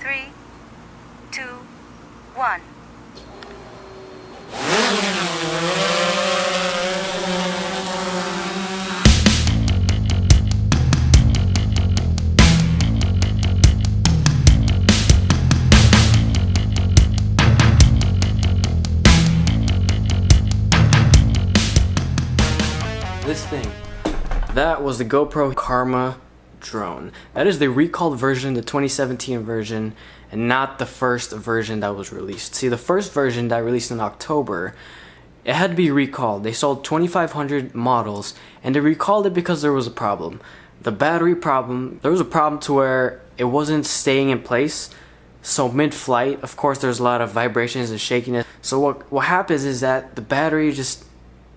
3, 2, 1. This thing, that was the GoPro Karma drone. That is the recalled version, the 2017 version, and not the first version that was released. See, the first version that released in October, it had to be recalled. They sold 2,500 models, and they recalled it because there was a problem. The battery problem, there was a problem to where it wasn't staying in place. So mid-flight, of course, there's a lot of vibrations and shakiness. So what happens is that the battery just,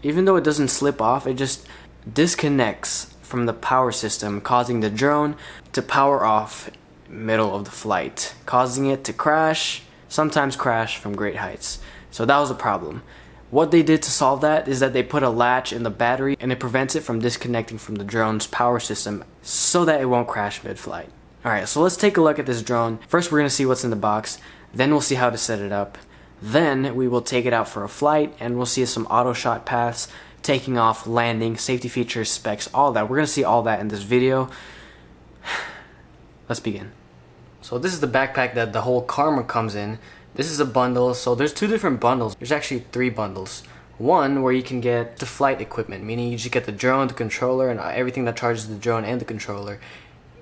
even though it doesn't slip off, it just disconnects from the power system, causing the drone to power off middle of the flight, causing it to crash, sometimes crash from great heights. So that was a problem. What they did to solve that is that they put a latch in the battery and it prevents it from disconnecting from the drone's power system so that it won't crash mid-flight. Alright, so let's take a look at this drone. First we're going to see what's in the box, then we'll see how to set it up. Then we will take it out for a flight and we'll see some auto shot paths, taking off, landing, safety features, specs, all that. We're going to see all that in this video. Let's begin. So this is the backpack that the whole Karma comes in. This is a bundle, so there's two different bundles. There's actually three bundles. One where you can get the flight equipment, meaning you just get the drone, the controller, and everything that charges the drone and the controller.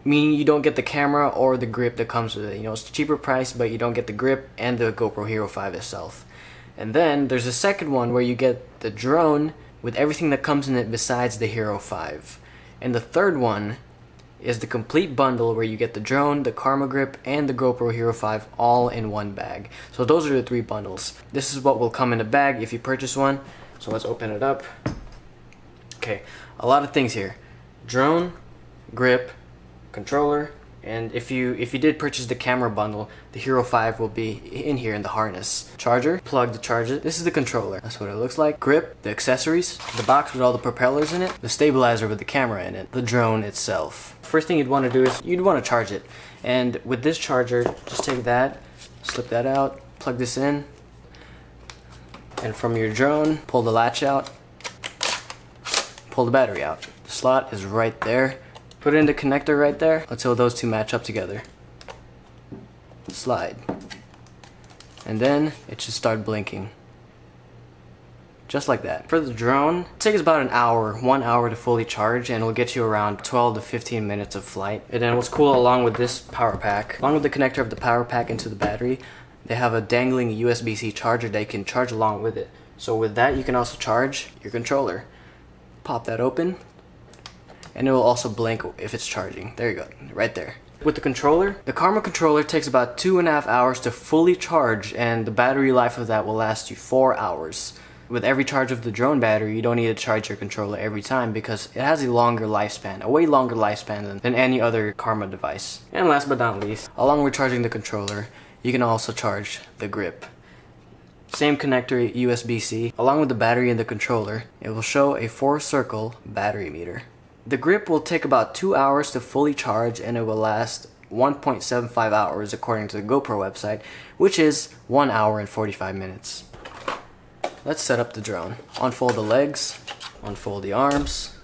Meaning you don't get the camera or the grip that comes with it. You know, it's a cheaper price, but you don't get the grip and the GoPro Hero 5 itself. And then there's a second one where you get the drone with everything that comes in it besides the Hero 5. And the third one is the complete bundle where you get the drone, the Karma grip, and the GoPro Hero 5 all in one bag. So those are the three bundles. This is what will come in a bag if you purchase one. So let's open it up. Okay, a lot of things here. Drone, grip, controller, and if you did purchase the camera bundle, the Hero 5 will be in here in the harness. Charger, plug to charge it. This is the controller. That's what it looks like. Grip, the accessories, the box with all the propellers in it, the stabilizer with the camera in it, the drone itself. First thing you'd want to do is you'd want to charge it. And with this charger, just take that, slip that out, plug this in, and from your drone, pull the latch out, pull the battery out. The slot is right there. Put it in the connector right there until those two match up together. Slide. And then it should start blinking. Just like that. For the drone, it takes about 1 hour to fully charge, and it'll get you around 12 to 15 minutes of flight. And then what's cool, along with this power pack, along with the connector of the power pack into the battery, they have a dangling USB-C charger that you can charge along with it. So with that, you can also charge your controller. Pop that open, and it will also blink if it's charging. There you go, right there. With the controller, the Karma controller takes about 2.5 hours to fully charge, and the battery life of that will last you 4 hours. With every charge of the drone battery, you don't need to charge your controller every time because it has a longer lifespan, a way longer lifespan than any other Karma device. And last but not least, along with charging the controller, you can also charge the grip. Same connector, USB-C. Along with the battery and the controller, it will show a 4-circle battery meter. The grip will take about 2 hours to fully charge, and it will last 1.75 hours according to the GoPro website, which is 1 hour and 45 minutes. Let's set up the drone. Unfold the legs, unfold the arms.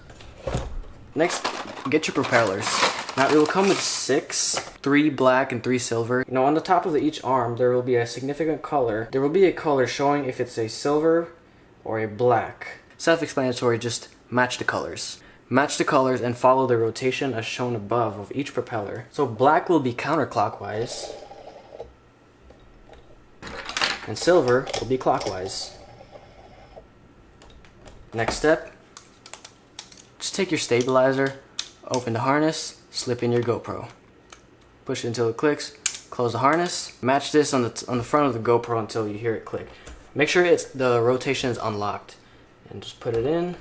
Next, get your propellers. Now it will come with 6, 3 black and 3 silver. Now on the top of each arm there will be a significant color. There will be a color showing if it's a silver or a black. Self-explanatory, just match the colors. Match the colors and follow the rotation as shown above of each propeller. So black will be counterclockwise, and silver will be clockwise. Next step, just take your stabilizer, open the harness, slip in your GoPro. Push it until it clicks, close the harness. Match this on the front of the GoPro until you hear it click. Make sure the rotation is unlocked, and just put it in.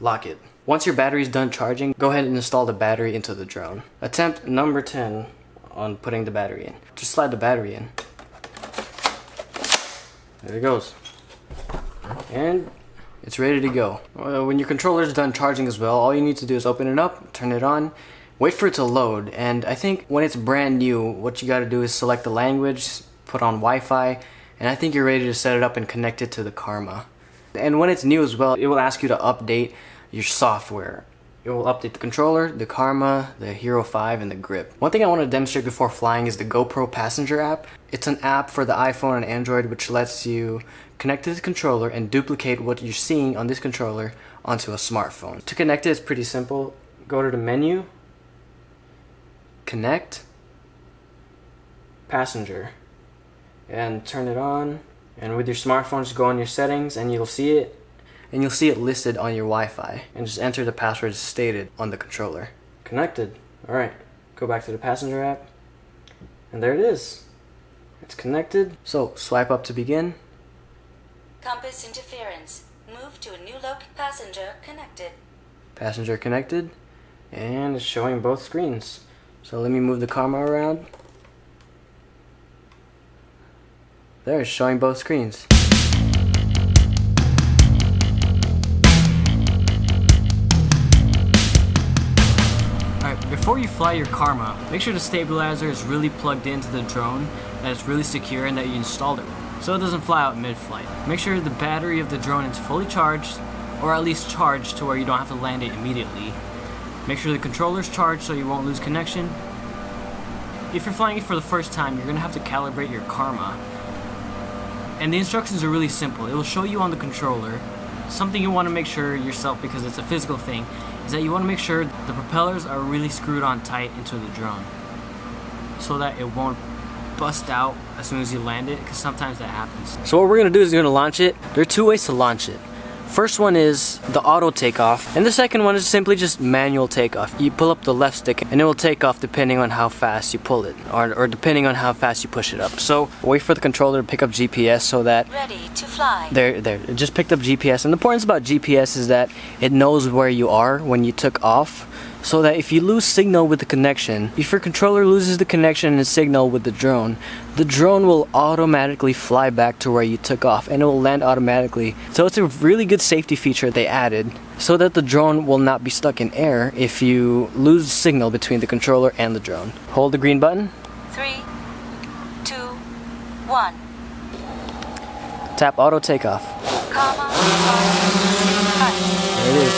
Lock it. Once your battery is done charging, go ahead and install the battery into the drone. Attempt number 10 on putting the battery in. Just slide the battery in. There it goes. And it's ready to go. When your controller is done charging as well, all you need to do is open it up, turn it on, wait for it to load. And I think when it's brand new, what you gotta do is select the language, put on Wi-Fi, and I think you're ready to set it up and connect it to the Karma. And when it's new as well, it will ask you to update your software. It will update the controller, the Karma, the Hero 5, and the grip. One thing I want to demonstrate before flying is the GoPro Passenger app. It's an app for the iPhone and Android which lets you connect to the controller and duplicate what you're seeing on this controller onto a smartphone. To connect it, it's pretty simple. Go to the menu, connect, passenger, and turn it on. And with your smartphone, just go on your settings and you'll see it. And you'll see it listed on your Wi-Fi. And just enter the password stated on the controller. Connected. Alright, go back to the passenger app. And there it is. It's connected. So, swipe up to begin. Compass interference. Move to a new loc. Passenger connected. Passenger connected. And it's showing both screens. So let me move the Karma around. There, it's showing both screens. Before you fly your Karma, make sure the stabilizer is really plugged into the drone, that it's really secure, and that you installed it so it doesn't fly out mid-flight. Make sure the battery of the drone is fully charged, or at least charged to where you don't have to land it immediately. Make sure the controller is charged so you won't lose connection. If you're flying it for the first time, you're going to have to calibrate your Karma. And the instructions are really simple. It will show you on the controller. Something you want to make sure yourself, because it's a physical thing, is that you want to make sure the propellers are really screwed on tight into the drone so that it won't bust out as soon as you land it, because sometimes that happens. So what we're going to do is we're going to launch it. There are two ways to launch it. First one is the auto takeoff, and the second one is simply just manual takeoff. You pull up the left stick and it will take off depending on how fast you pull it, or depending on how fast you push it up. So wait for the controller to pick up GPS so that Ready to fly. There, it just picked up GPS. And the importance about GPS is that it knows where you are when you took off, so that if you lose signal with the connection, if your controller loses the connection and signal with the drone will automatically fly back to where you took off, and it will land automatically. So it's a really good safety feature they added, so that the drone will not be stuck in air if you lose signal between the controller and the drone. Hold the green button. 3, 2, 1. Tap auto takeoff. Karma. There it is.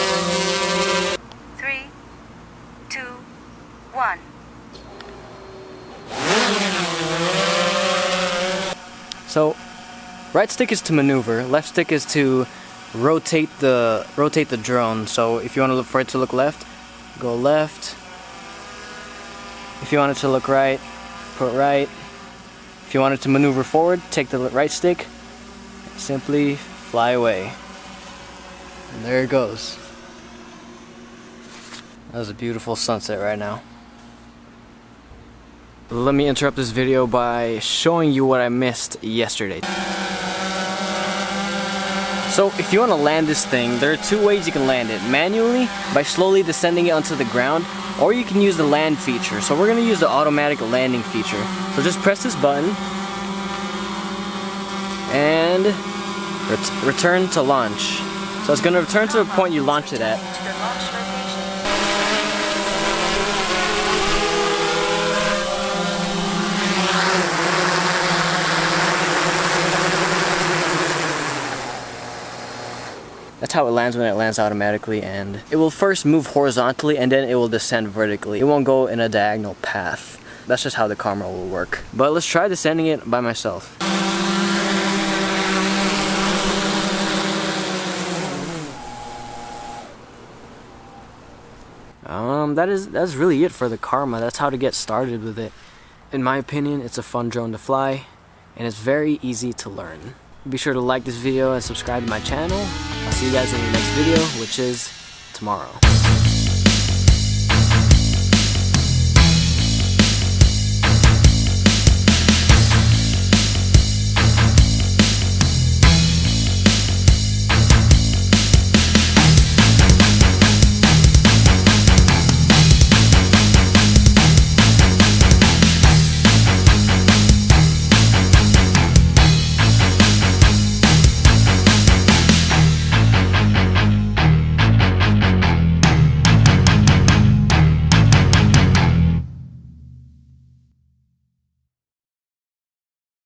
3, 2, 1. So, right stick is to maneuver, left stick is to rotate the drone. So if you want to look for it to look left, go left. If you want it to look right, put right. If you want it to maneuver forward, take the right stick, simply fly away. And there it goes. That was a beautiful sunset right now. Let me interrupt this video by showing you what I missed yesterday. So if you want to land this thing, there are two ways you can land it. Manually, by slowly descending it onto the ground, or you can use the land feature. So we're going to use the automatic landing feature. So just press this button and return to launch. So it's going to return to the point you launched it at. That's how it lands when it lands automatically, and it will first move horizontally and then it will descend vertically. It won't go in a diagonal path. That's just how the Karma will work. But let's try descending it by myself. That's really it for the Karma. That's how to get started with it. In my opinion, it's a fun drone to fly, and it's very easy to learn. Be sure to like this video and subscribe to my channel. I'll see you guys in the next video, which is tomorrow.